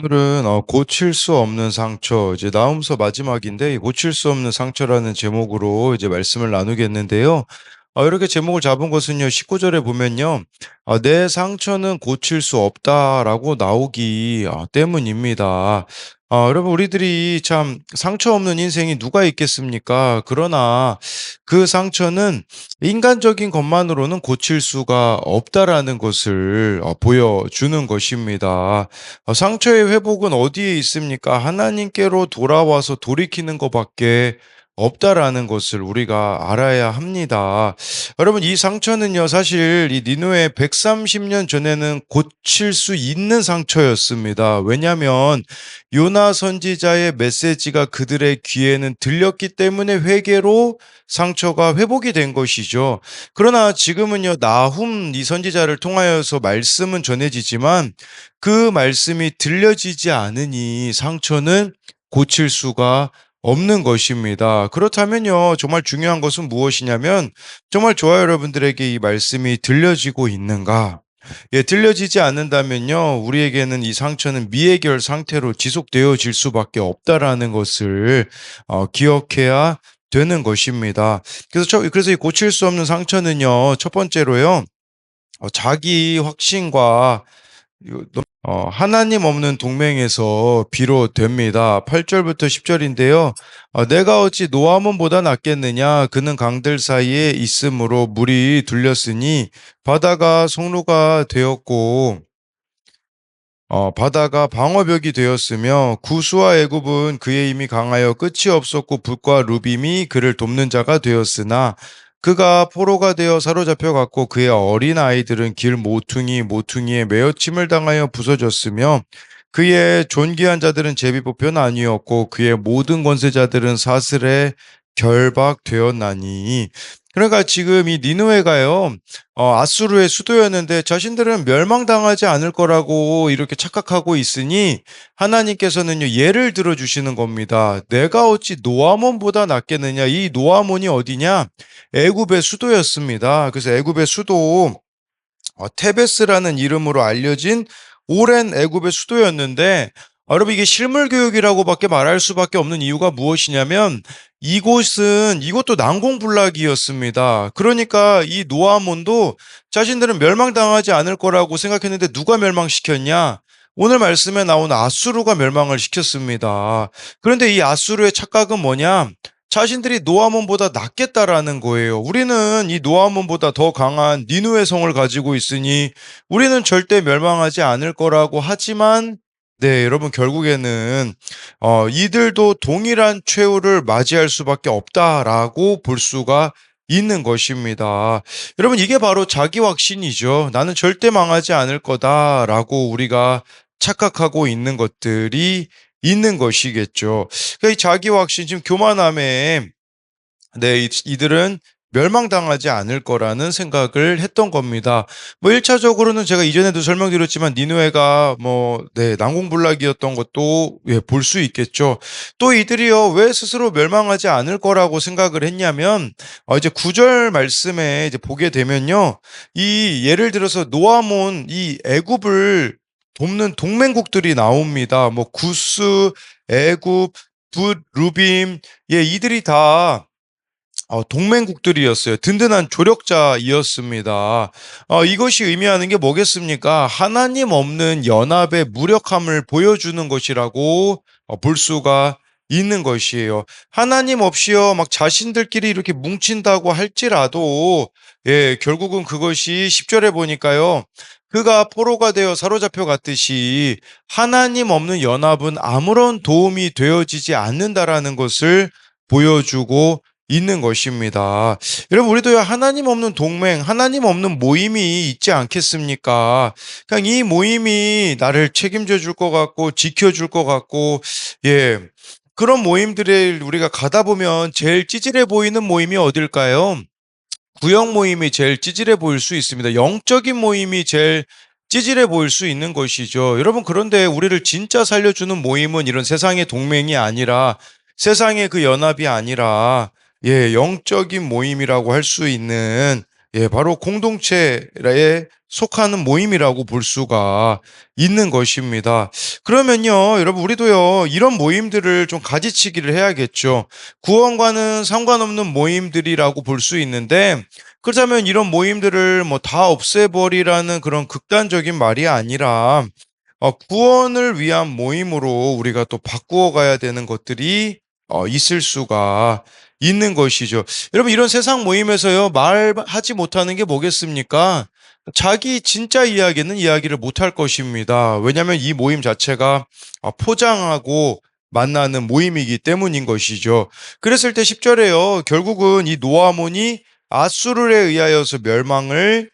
오늘은 고칠 수 없는 상처, 이제 나훔서 마지막인데 이 고칠 수 없는 상처라는 제목으로 이제 말씀을 나누겠는데요. 이렇게 제목을 잡은 것은요, 19절에 보면요, 내 상처는 고칠 수 없다라고 나오기 때문입니다. 여러분, 우리들이 참 상처 없는 인생이 누가 있겠습니까? 그러나 그 상처는 인간적인 것만으로는 고칠 수가 없다라는 것을 보여주는 것입니다. 상처의 회복은 어디에 있습니까? 하나님께로 돌아와서 돌이키는 것밖에 없다라는 것을 우리가 알아야 합니다. 여러분, 이 상처는요, 사실 이 니느웨 130년 전에는 고칠 수 있는 상처였습니다. 왜냐하면 요나 선지자의 메시지가 그들의 귀에는 들렸기 때문에 회개로 상처가 회복이 된 것이죠. 그러나 지금은요, 나훔 이 선지자를 통하여서 말씀은 전해지지만 그 말씀이 들려지지 않으니 상처는 고칠 수가 없는 것입니다. 그렇다면요, 정말 중요한 것은 무엇이냐면, 정말 저와 여러분들에게 이 말씀이 들려지고 있는가? 예, 들려지지 않는다면요, 우리에게는 이 상처는 미해결 상태로 지속되어질 수밖에 없다라는 것을 기억해야 되는 것입니다. 그래서 이 고칠 수 없는 상처는요, 첫 번째로요, 자기 확신과 하나님 없는 동맹에서 비롯됩니다. 8절부터 10절인데요. 내가 어찌 노아몬보다 낫겠느냐? 그는 강들 사이에 있으므로 물이 둘렸으니 바다가 성루가 되었고 바다가 방어벽이 되었으며 구스와 애굽은 그의 힘이 강하여 끝이 없었고 붓과 루빔이 그를 돕는 자가 되었으나 그가 포로가 되어 사로잡혀 갔고 그의 어린 아이들은 길 모퉁이에 매어 침을 당하여 부서졌으며 그의 존귀한 자들은 제비뽑혀 나뉘었고 그의 모든 권세자들은 사슬에 결박되었나니. 그러니까 지금 이 니느웨가요, 아수르의 수도였는데 자신들은 멸망당하지 않을 거라고 이렇게 착각하고 있으니 하나님께서는요, 예를 들어주시는 겁니다. 내가 어찌 노아몬보다 낫겠느냐? 이 노아몬이 어디냐? 애굽의 수도였습니다. 그래서 애굽의 수도 테베스라는 이름으로 알려진 오랜 애굽의 수도였는데, 여러분, 이게 실물 교육이라고밖에 말할 수밖에 없는 이유가 무엇이냐면 이것도 난공불락이었습니다. 그러니까 이 노아몬도 자신들은 멸망당하지 않을 거라고 생각했는데 누가 멸망시켰냐? 오늘 말씀에 나온 아수르가 멸망을 시켰습니다. 그런데 이 아수르의 착각은 뭐냐? 자신들이 노아몬보다 낫겠다라는 거예요. 우리는 이 노아몬보다 더 강한 니누의 성을 가지고 있으니 우리는 절대 멸망하지 않을 거라고 하지만, 네, 여러분, 결국에는 이들도 동일한 최후를 맞이할 수밖에 없다라고 볼 수가 있는 것입니다. 여러분, 이게 바로 자기 확신이죠. 나는 절대 망하지 않을 거다라고 우리가 착각하고 있는 것들이 있는 것이겠죠. 그러니까 이 자기 확신, 지금 교만함에, 네, 이들은 멸망당하지 않을 거라는 생각을 했던 겁니다. 뭐 1차적으로는 제가 이전에도 설명드렸지만 니느웨가 네, 난공불락이었던 것도 볼 수 있겠죠. 또 이들이요, 왜 스스로 멸망하지 않을 거라고 생각을 했냐면 이제 9절 말씀에 이제 보게 되면요. 이 예를 들어서 노아몬 이 애굽을 돕는 동맹국들이 나옵니다. 뭐 구스, 애굽, 붓, 루빔, 예, 이들이 다 동맹국들이었어요. 든든한 조력자이었습니다. 이것이 의미하는 게 뭐겠습니까? 하나님 없는 연합의 무력함을 보여주는 것이라고 볼 수가 있는 것이에요. 하나님 없이요, 막 자신들끼리 이렇게 뭉친다고 할지라도, 예, 결국은 그것이 10절에 보니까요, 그가 포로가 되어 사로잡혀 갔듯이 하나님 없는 연합은 아무런 도움이 되어지지 않는다라는 것을 보여주고 있는 것입니다. 여러분, 우리도 하나님 없는 동맹, 하나님 없는 모임이 있지 않겠습니까? 그냥 이 모임이 나를 책임져 줄 것 같고, 지켜줄 것 같고, 예. 그런 모임들에 우리가 가다 보면 제일 찌질해 보이는 모임이 어딜까요? 구역 모임이 제일 찌질해 보일 수 있습니다. 영적인 모임이 제일 찌질해 보일 수 있는 것이죠. 여러분, 그런데 우리를 진짜 살려주는 모임은 이런 세상의 동맹이 아니라, 세상의 그 연합이 아니라, 예, 영적인 모임이라고 할 수 있는, 예, 바로 공동체에 속하는 모임이라고 볼 수가 있는 것입니다. 그러면요, 여러분, 우리도요, 이런 모임들을 좀 가지치기를 해야겠죠. 구원과는 상관없는 모임들이라고 볼 수 있는데, 그렇다면 이런 모임들을 뭐 다 없애버리라는 그런 극단적인 말이 아니라, 구원을 위한 모임으로 우리가 또 바꾸어 가야 되는 것들이 있을 수가 있는 것이죠. 여러분, 이런 세상 모임에서요, 말하지 못하는 게 뭐겠습니까? 자기 진짜 이야기는 이야기를 못할 것입니다. 왜냐하면 이 모임 자체가 포장하고 만나는 모임이기 때문인 것이죠. 그랬을 때 10절에요. 결국은 이 노아몬이 아수르에 의하여서 멸망을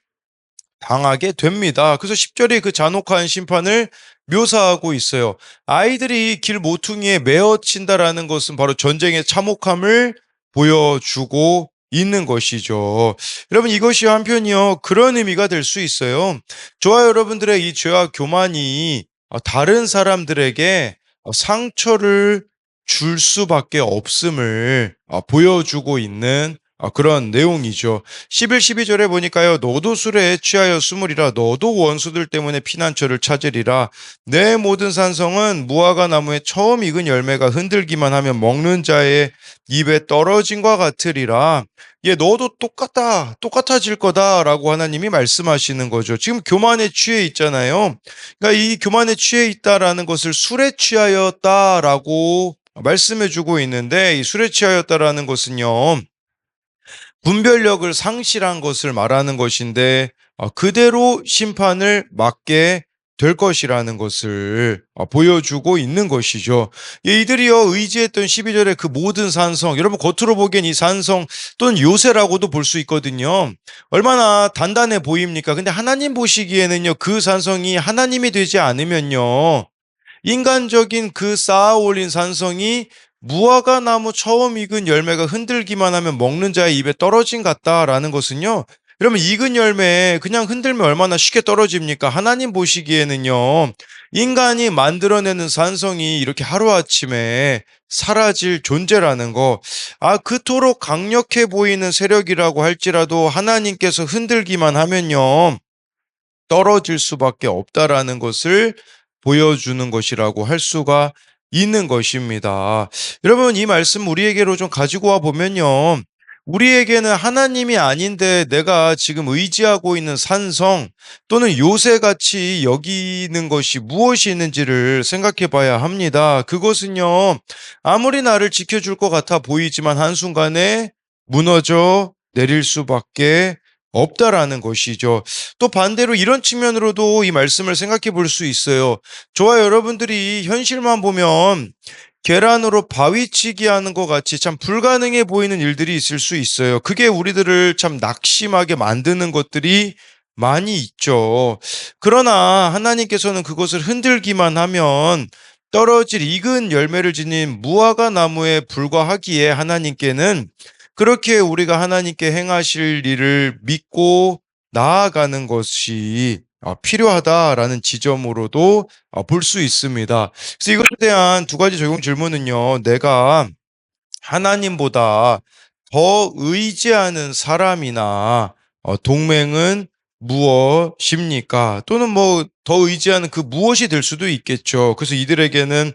당하게 됩니다. 그래서 10절이 그 잔혹한 심판을 묘사하고 있어요. 아이들이 길 모퉁이에 메어친다라는 것은 바로 전쟁의 참혹함을 보여주고 있는 것이죠. 여러분, 이것이 한편이요, 그런 의미가 될 수 있어요. 저와 여러분들의 이 죄와 교만이 다른 사람들에게 상처를 줄 수밖에 없음을 보여주고 있는 그런 내용이죠. 11, 12절에 보니까요. 너도 술에 취하여 숨으리라. 너도 원수들 때문에 피난처를 찾으리라. 내 모든 산성은 무화과 나무에 처음 익은 열매가 흔들기만 하면 먹는 자의 입에 떨어진과 같으리라. 예, 너도 똑같아질 거다라고 하나님이 말씀하시는 거죠. 지금 교만에 취해 있잖아요. 그러니까 이 교만에 취해 있다라는 것을 술에 취하였다라고 말씀해주고 있는데, 이 술에 취하였다라는 것은요, 분별력을 상실한 것을 말하는 것인데, 그대로 심판을 맞게 될 것이라는 것을 보여주고 있는 것이죠. 예, 이들이요, 의지했던 12절의 그 모든 산성, 여러분 겉으로 보기엔 이 산성 또는 요새라고도 볼 수 있거든요. 얼마나 단단해 보입니까? 근데 하나님 보시기에는요, 그 산성이 하나님이 되지 않으면요, 인간적인 그 쌓아 올린 산성이 무화과 나무 처음 익은 열매가 흔들기만 하면 먹는 자의 입에 떨어진 같다라는 것은요. 여러분, 익은 열매 그냥 흔들면 얼마나 쉽게 떨어집니까? 하나님 보시기에는요. 인간이 만들어내는 산성이 이렇게 하루아침에 사라질 존재라는 거. 그토록 강력해 보이는 세력이라고 할지라도 하나님께서 흔들기만 하면요, 떨어질 수밖에 없다라는 것을 보여주는 것이라고 할 수가 있는 것입니다. 여러분, 이 말씀 우리에게로 좀 가지고 와 보면요. 우리에게는 하나님이 아닌데 내가 지금 의지하고 있는 산성 또는 요새같이 여기는 것이 무엇이 있는지를 생각해 봐야 합니다. 그것은요, 아무리 나를 지켜줄 것 같아 보이지만 한순간에 무너져 내릴 수밖에 없다라는 것이죠. 또 반대로 이런 측면으로도 이 말씀을 생각해 볼 수 있어요. 저와 여러분들이 현실만 보면 계란으로 바위치기 하는 것 같이 참 불가능해 보이는 일들이 있을 수 있어요. 그게 우리들을 참 낙심하게 만드는 것들이 많이 있죠. 그러나 하나님께서는 그것을 흔들기만 하면 떨어질 익은 열매를 지닌 무화과 나무에 불과하기에 하나님께는 그렇게 우리가 하나님께 행하실 일을 믿고 나아가는 것이 필요하다라는 지점으로도 볼 수 있습니다. 그래서 이것에 대한 두 가지 적용 질문은요. 내가 하나님보다 더 의지하는 사람이나 동맹은 무엇입니까? 또는 뭐 더 의지하는 그 무엇이 될 수도 있겠죠. 그래서 이들에게는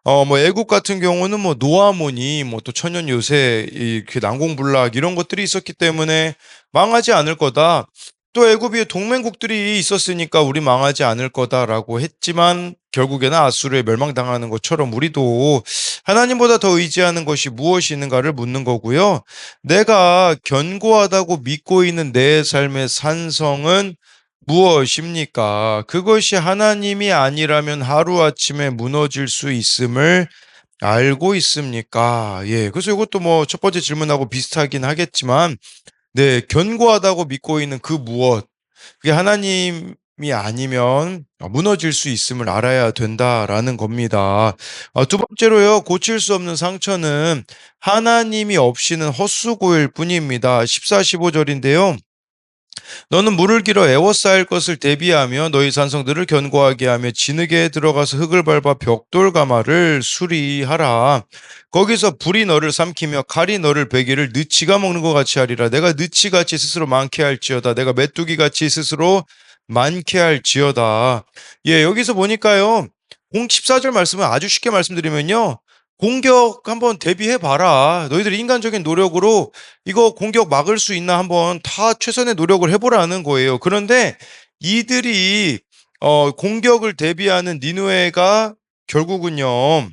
뭐 애국 같은 경우는 뭐 노아모니 뭐 또 천연 요새 이그 난공불락 이런 것들이 있었기 때문에 망하지 않을 거다. 또 애굽이 동맹국들이 있었으니까 우리 망하지 않을 거다라고 했지만 결국에는 아수르에 멸망당하는 것처럼 우리도 하나님보다 더 의지하는 것이 무엇이 있는가를 묻는 거고요. 내가 견고하다고 믿고 있는 내 삶의 산성은 무엇입니까? 그것이 하나님이 아니라면 하루아침에 무너질 수 있음을 알고 있습니까? 예. 그래서 이것도 뭐 첫 번째 질문하고 비슷하긴 하겠지만, 네, 견고하다고 믿고 있는 그 무엇, 그게 하나님이 아니면 무너질 수 있음을 알아야 된다라는 겁니다. 두 번째로요, 고칠 수 없는 상처는 하나님이 없이는 헛수고일 뿐입니다. 14, 15절인데요. 너는 물을 길어 에워싸일 것을 대비하며 너희 산성들을 견고하게 하며 진흙에 들어가서 흙을 밟아 벽돌 가마를 수리하라. 거기서 불이 너를 삼키며 칼이 너를 베기를 느치가 먹는 것 같이 하리라. 내가 느치같이 스스로 많게 할지어다. 내가 메뚜기같이 스스로 많게 할지어다. 예, 여기서 보니까요. 14절 말씀은 아주 쉽게 말씀드리면요. 공격 한번 대비해 봐라. 너희들 인간적인 노력으로 이거 공격 막을 수 있나 한번 다 최선의 노력을 해보라는 거예요. 그런데 이들이 공격을 대비하는 니느웨가 결국은요,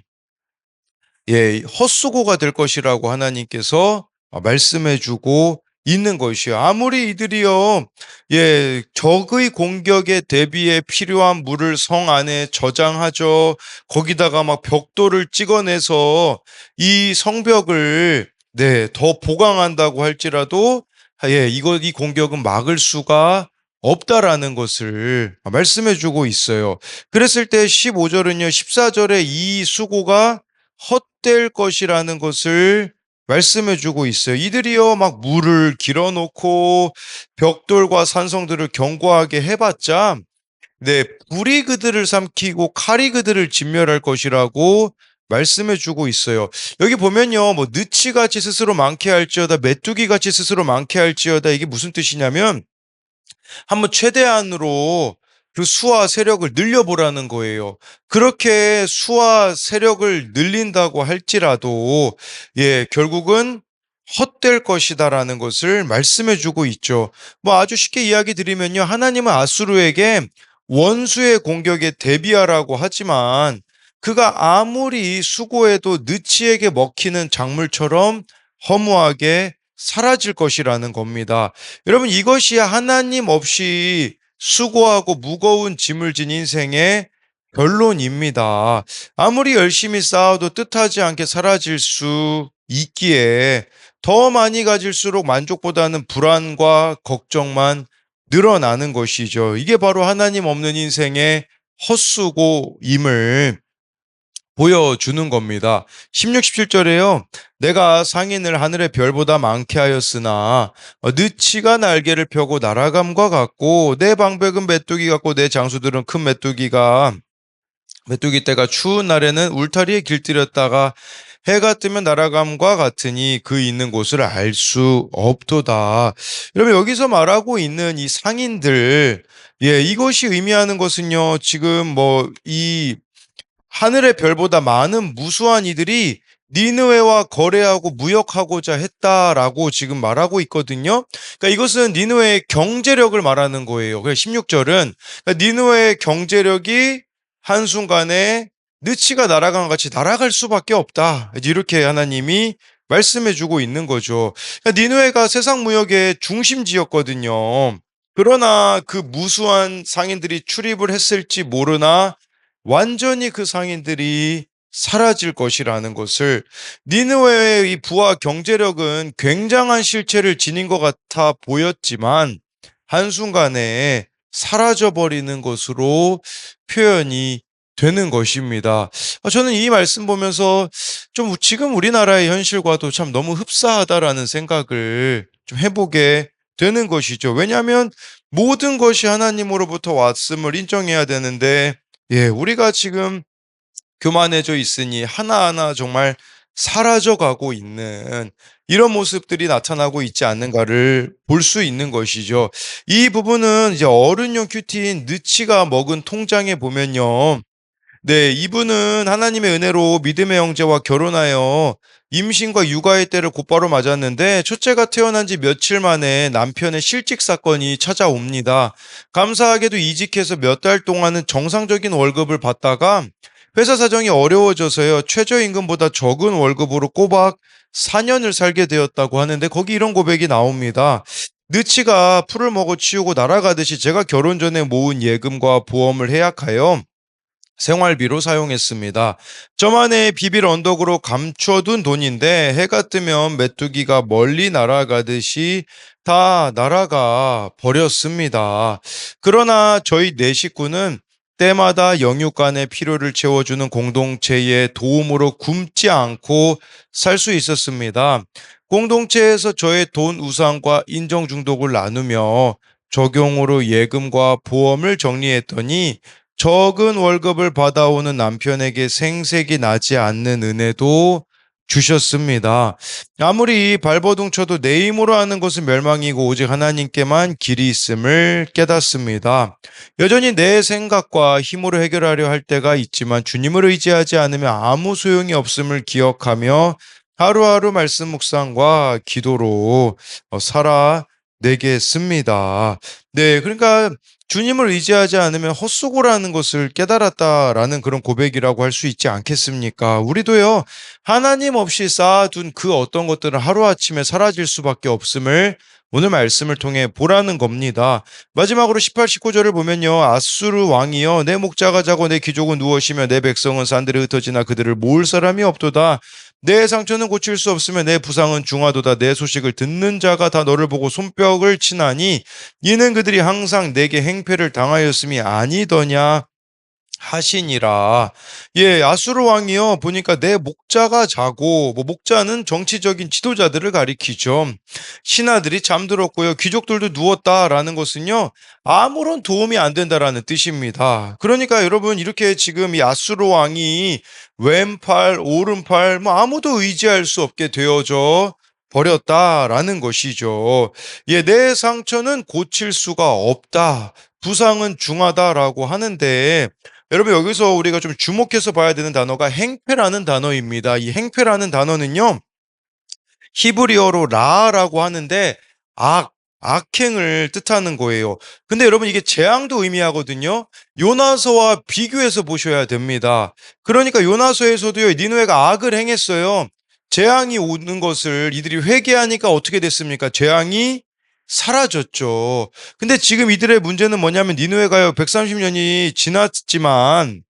예, 헛수고가 될 것이라고 하나님께서 말씀해주고 있는 것이요. 아무리 이들이요, 예, 적의 공격에 대비해 필요한 물을 성 안에 저장하죠. 거기다가 막 벽돌을 찍어내서 이 성벽을 네, 더 보강한다고 할지라도 예, 이 공격은 막을 수가 없다라는 것을 말씀해주고 있어요. 그랬을 때 15절은요, 14절에 이 수고가 헛될 것이라는 것을 말씀해주고 있어요. 이들이요, 막 물을 길어놓고 벽돌과 산성들을 견고하게 해봤자, 네, 불이 그들을 삼키고 칼이 그들을 진멸할 것이라고 말씀해주고 있어요. 여기 보면요, 뭐 느치같이 스스로 많게 할지어다, 메뚜기같이 스스로 많게 할지어다, 이게 무슨 뜻이냐면 한번 최대한으로 그 수와 세력을 늘려보라는 거예요. 그렇게 수와 세력을 늘린다고 할지라도 예, 결국은 헛될 것이다라는 것을 말씀해 주고 있죠. 뭐 아주 쉽게 이야기 드리면요. 하나님은 아수르에게 원수의 공격에 대비하라고 하지만 그가 아무리 수고해도 느치에게 먹히는 작물처럼 허무하게 사라질 것이라는 겁니다. 여러분, 이것이 하나님 없이 수고하고 무거운 짐을 진 인생의 결론입니다. 아무리 열심히 싸워도 뜻하지 않게 사라질 수 있기에 더 많이 가질수록 만족보다는 불안과 걱정만 늘어나는 것이죠. 이게 바로 하나님 없는 인생의 헛수고임을 보여주는 겁니다. 16, 17절에요. 내가 상인을 하늘의 별보다 많게 하였으나 느치가 날개를 펴고 날아감과 같고 내 방백은 메뚜기 같고 내 장수들은 큰 메뚜기 떼가 추운 날에는 울타리에 길들였다가 해가 뜨면 날아감과 같으니 그 있는 곳을 알 수 없도다. 여러분, 여기서 말하고 있는 이 상인들, 예, 이것이 의미하는 것은요, 지금 하늘의 별보다 많은 무수한 이들이 니느웨와 거래하고 무역하고자 했다라고 지금 말하고 있거든요. 그러니까 이것은 니느웨의 경제력을 말하는 거예요. 그래서 16절은 그러니까 니느웨의 경제력이 한순간에 느치가 날아간 것 같이 날아갈 수밖에 없다. 이렇게 하나님이 말씀해 주고 있는 거죠. 그러니까 니느웨가 세상 무역의 중심지였거든요. 그러나 그 무수한 상인들이 출입을 했을지 모르나 완전히 그 상인들이 사라질 것이라는 것을 니느웨의 이 부와 경제력은 굉장한 실체를 지닌 것 같아 보였지만 한순간에 사라져버리는 것으로 표현이 되는 것입니다. 저는 이 말씀 보면서 좀 지금 우리나라의 현실과도 참 너무 흡사하다라는 생각을 좀 해보게 되는 것이죠. 왜냐하면 모든 것이 하나님으로부터 왔음을 인정해야 되는데 예, 우리가 지금 교만해져 있으니 하나하나 정말 사라져가고 있는 이런 모습들이 나타나고 있지 않는가를 볼 수 있는 것이죠. 이 부분은 이제 어른용 큐티인 느치가 먹은 통장에 보면요. 네, 이분은 하나님의 은혜로 믿음의 형제와 결혼하여 임신과 육아의 때를 곧바로 맞았는데 첫째가 태어난 지 며칠 만에 남편의 실직 사건이 찾아옵니다. 감사하게도 이직해서 몇 달 동안은 정상적인 월급을 받다가 회사 사정이 어려워져서요. 최저임금보다 적은 월급으로 꼬박 4년을 살게 되었다고 하는데 거기 이런 고백이 나옵니다. 느치가 풀을 먹어 치우고 날아가듯이 제가 결혼 전에 모은 예금과 보험을 해약하여 생활비로 사용했습니다. 저만의 비빌 언덕으로 감춰둔 돈인데 해가 뜨면 메뚜기가 멀리 날아가듯이 다 날아가 버렸습니다. 그러나 저희 네 식구는 때마다 영육간의 필요를 채워주는 공동체의 도움으로 굶지 않고 살 수 있었습니다. 공동체에서 저의 돈 우상과 인정 중독을 나누며 적용으로 예금과 보험을 정리했더니 적은 월급을 받아오는 남편에게 생색이 나지 않는 은혜도 주셨습니다. 아무리 발버둥 쳐도 내 힘으로 하는 것은 멸망이고 오직 하나님께만 길이 있음을 깨닫습니다. 여전히 내 생각과 힘으로 해결하려 할 때가 있지만 주님을 의지하지 않으면 아무 소용이 없음을 기억하며 하루하루 말씀 묵상과 기도로 살아내겠습니다. 네, 그러니까 주님을 의지하지 않으면 헛수고라는 것을 깨달았다라는 그런 고백이라고 할 수 있지 않겠습니까? 우리도요, 하나님 없이 쌓아둔 그 어떤 것들은 하루아침에 사라질 수밖에 없음을 오늘 말씀을 통해 보라는 겁니다. 마지막으로 18, 19절을 보면요. 아수르 왕이여 내 목자가 자고 내 귀족은 누워쉬며 내 백성은 산들에 흩어지나 그들을 모을 사람이 없도다. 내 상처는 고칠 수 없으며 내 부상은 중하도다. 내 소식을 듣는 자가 다 너를 보고 손뼉을 치나니 이는 그들이 항상 내게 행패를 당하였음이 아니더냐 하시니라. 예, 아수르 왕이요. 보니까 내 목자가 자고, 목자는 정치적인 지도자들을 가리키죠. 신하들이 잠들었고요. 귀족들도 누웠다라는 것은요. 아무런 도움이 안 된다라는 뜻입니다. 그러니까 여러분, 이렇게 지금 이 아수르 왕이 왼팔, 오른팔, 아무도 의지할 수 없게 되어져 버렸다라는 것이죠. 예, 내 상처는 고칠 수가 없다. 부상은 중하다라고 하는데, 여러분 여기서 우리가 좀 주목해서 봐야 되는 단어가 행패라는 단어입니다. 이 행패라는 단어는요. 히브리어로 라라고 하는데 악행을 뜻하는 거예요. 근데 여러분 이게 재앙도 의미하거든요. 요나서와 비교해서 보셔야 됩니다. 그러니까 요나서에서도요. 니느웨가 악을 행했어요. 재앙이 오는 것을 이들이 회개하니까 어떻게 됐습니까? 재앙이 사라졌죠. 근데 지금 이들의 문제는 뭐냐면 니느웨가요 130년이 지났지만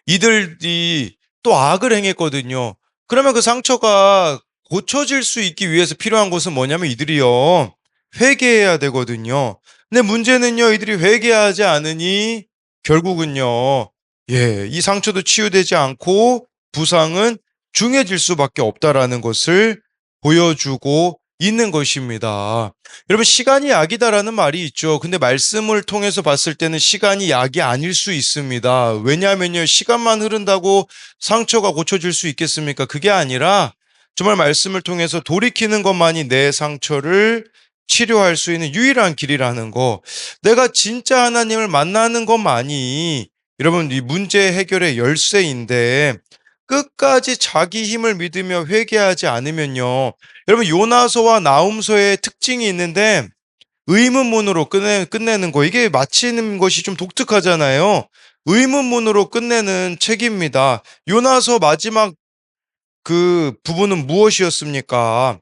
이들이 또 악을 행했거든요. 그러면 그 상처가 고쳐질 수 있기 위해서 필요한 것은 뭐냐면 이들이요 회개해야 되거든요. 근데 문제는요 이들이 회개하지 않으니 결국은요 이 상처도 치유되지 않고 부상은 중해질 수밖에 없다라는 것을 보여주고 있는 것입니다. 여러분 시간이 약이다라는 말이 있죠. 근데 말씀을 통해서 봤을 때는 시간이 약이 아닐 수 있습니다. 왜냐하면요 시간만 흐른다고 상처가 고쳐질 수 있겠습니까? 그게 아니라 정말 말씀을 통해서 돌이키는 것만이 내 상처를 치료할 수 있는 유일한 길이라는 거. 내가 진짜 하나님을 만나는 것만이 여러분 이 문제 해결의 열쇠인데 끝까지 자기 힘을 믿으며 회개하지 않으면요. 여러분 요나서와 나훔서의 특징이 있는데 의문문으로 끝내는 거. 이게 마치는 것이 좀 독특하잖아요. 의문문으로 끝내는 책입니다. 요나서 마지막 그 부분은 무엇이었습니까?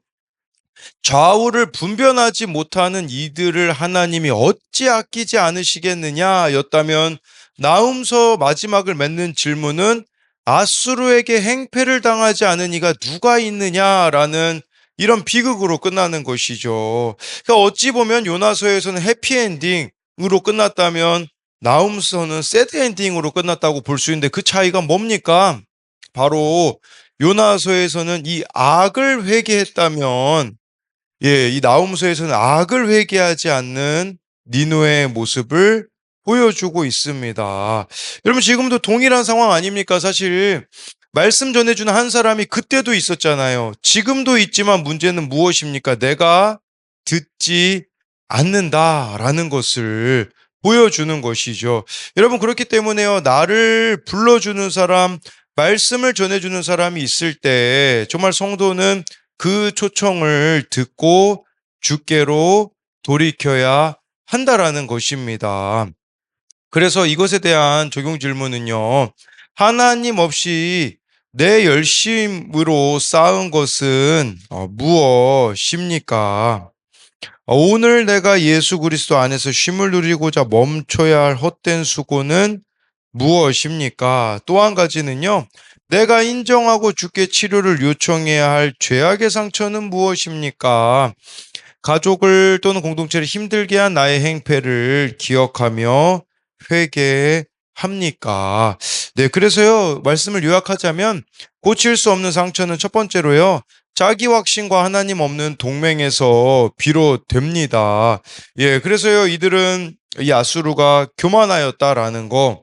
좌우를 분별하지 못하는 이들을 하나님이 어찌 아끼지 않으시겠느냐 였다면 나훔서 마지막을 맺는 질문은 아수르에게 행패를 당하지 않은 이가 누가 있느냐라는 이런 비극으로 끝나는 것이죠. 그러니까 어찌 보면 요나서에서는 해피엔딩으로 끝났다면 나훔서는 새드엔딩으로 끝났다고 볼 수 있는데 그 차이가 뭡니까? 바로 요나서에서는 이 악을 회개했다면 이 나훔서에서는 악을 회개하지 않는 니느웨의 모습을 보여주고 있습니다. 여러분 지금도 동일한 상황 아닙니까? 사실 말씀 전해주는 한 사람이 그때도 있었잖아요. 지금도 있지만 문제는 무엇입니까? 내가 듣지 않는다라는 것을 보여주는 것이죠. 여러분 그렇기 때문에요. 나를 불러주는 사람, 말씀을 전해주는 사람이 있을 때 정말 성도는 그 초청을 듣고 주께로 돌이켜야 한다라는 것입니다. 그래서 이것에 대한 적용 질문은요. 하나님 없이 내 열심으로 쌓은 것은 무엇입니까? 오늘 내가 예수 그리스도 안에서 쉼을 누리고자 멈춰야 할 헛된 수고는 무엇입니까? 또 한 가지는요. 내가 인정하고 주께 치료를 요청해야 할 죄악의 상처는 무엇입니까? 가족을 또는 공동체를 힘들게 한 나의 행패를 기억하며 회개합니까? 네, 그래서요, 말씀을 요약하자면 고칠 수 없는 상처는 첫 번째로요, 자기 확신과 하나님 없는 동맹에서 비롯됩니다. 예, 그래서요, 이들은 이 아수르가 교만하였다라는 거,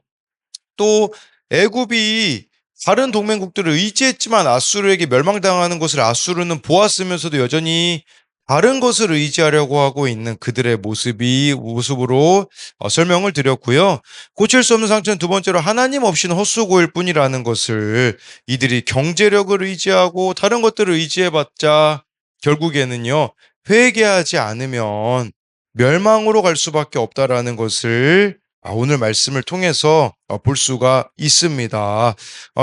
또 애굽이 다른 동맹국들을 의지했지만 아수르에게 멸망당하는 것을 아수르는 보았으면서도 여전히 다른 것을 의지하려고 하고 있는 그들의 모습으로 설명을 드렸고요. 고칠 수 없는 상처는 두 번째로 하나님 없이는 헛수고일 뿐이라는 것을, 이들이 경제력을 의지하고 다른 것들을 의지해봤자 결국에는요, 회개하지 않으면 멸망으로 갈 수밖에 없다라는 것을 오늘 말씀을 통해서 볼 수가 있습니다.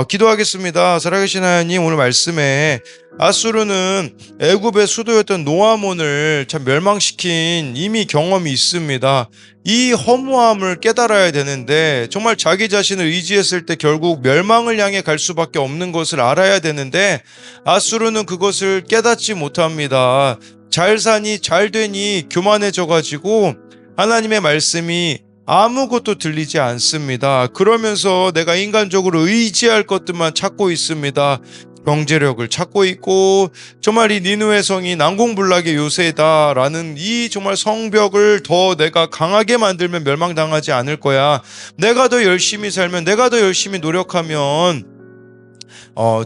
기도하겠습니다. 살아계신 하나님, 오늘 말씀에 아수르는 애굽의 수도였던 노아몬을 참 멸망시킨 이미 경험이 있습니다. 이 허무함을 깨달아야 되는데, 정말 자기 자신을 의지했을 때 결국 멸망을 향해 갈 수밖에 없는 것을 알아야 되는데, 아수르는 그것을 깨닫지 못합니다. 잘 사니 잘 되니 교만해져 가지고 하나님의 말씀이 아무것도 들리지 않습니다. 그러면서 내가 인간적으로 의지할 것들만 찾고 있습니다. 경제력을 찾고 있고, 정말 이 니느웨 성이 난공불락의 요새다라는 이 정말 성벽을 더 내가 강하게 만들면 멸망당하지 않을 거야. 내가 더 열심히 살면, 내가 더 열심히 노력하면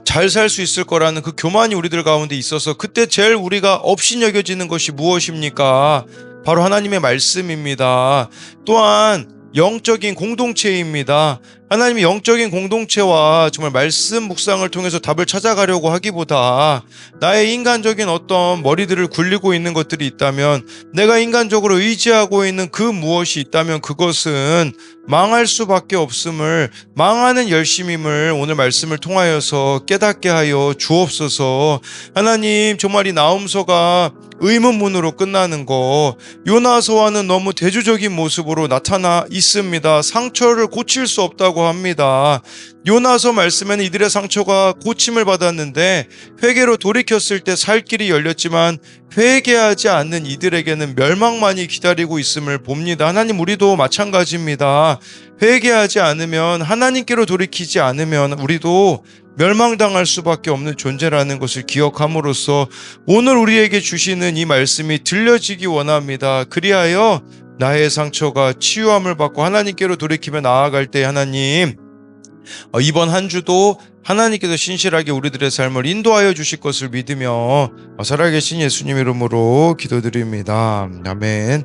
잘 살 수 있을 거라는 그 교만이 우리들 가운데 있어서, 그때 제일 우리가 업신여겨지는 것이 무엇입니까? 바로 하나님의 말씀입니다. 또한 영적인 공동체입니다. 하나님의 영적인 공동체와 정말 말씀 묵상을 통해서 답을 찾아가려고 하기보다, 나의 인간적인 어떤 머리들을 굴리고 있는 것들이 있다면, 내가 인간적으로 의지하고 있는 그 무엇이 있다면 그것은 망할 수밖에 없음을, 망하는 열심임을 오늘 말씀을 통하여서 깨닫게 하여 주옵소서. 하나님, 정말 이 나훔서가 의문문으로 끝나는 거, 요나서와는 너무 대조적인 모습으로 나타나 있습니다. 상처를 고칠 수 없다고 합니다. 요나서 말씀에는 이들의 상처가 고침을 받았는데 회개로 돌이켰을 때 살 길이 열렸지만, 회개하지 않는 이들에게는 멸망만이 기다리고 있음을 봅니다. 하나님, 우리도 마찬가지입니다. 회개하지 않으면, 하나님께로 돌이키지 않으면 우리도 멸망당할 수밖에 없는 존재라는 것을 기억함으로써 오늘 우리에게 주시는 이 말씀이 들려지기 원합니다. 그리하여 나의 상처가 치유함을 받고 하나님께로 돌이키며 나아갈 때, 하나님, 이번 한 주도 하나님께서 신실하게 우리들의 삶을 인도하여 주실 것을 믿으며 살아계신 예수님 이름으로 기도드립니다. 아멘.